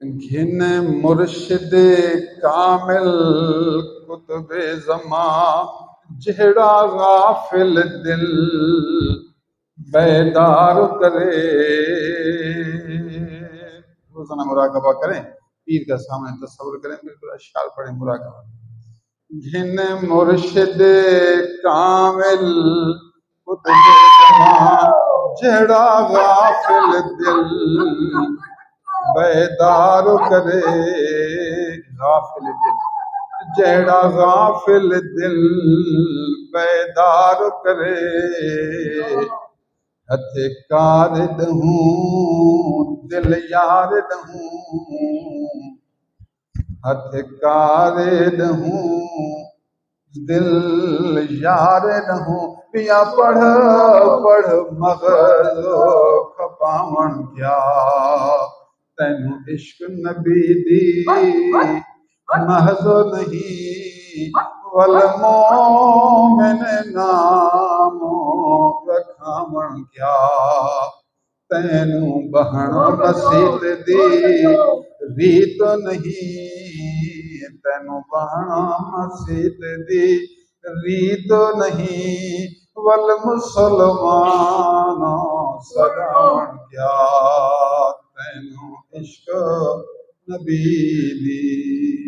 گھن مرشد کامل کتب زمان جہڑا غافل دل بیدار کرے. روزانہ مراقبہ کریں، پیر کا سامنے تصور کریں، بالکل اشعار پڑھیں، مراقبہ. گھن مرشد کامل کتب زمان جہڑا غافل دل بیدار کرے. غافل دل جہڑا غافل دل بیدار کرے. ہتھ کارد ہوں دل یارد ہوں، ہتھ کارد ہوں دل یارد ہوں. پیا پڑھ پڑھ مغز کھپاون کیا تینوں عشق نبی دی محض نہیں والمومن نامو رکھاون کیا تینوں بہن مسیت دی ریت نہیں. تینوں بہن مسیت دی ریت نہیں والمسلمان سگاون کیا تینوں عشق نبی دی.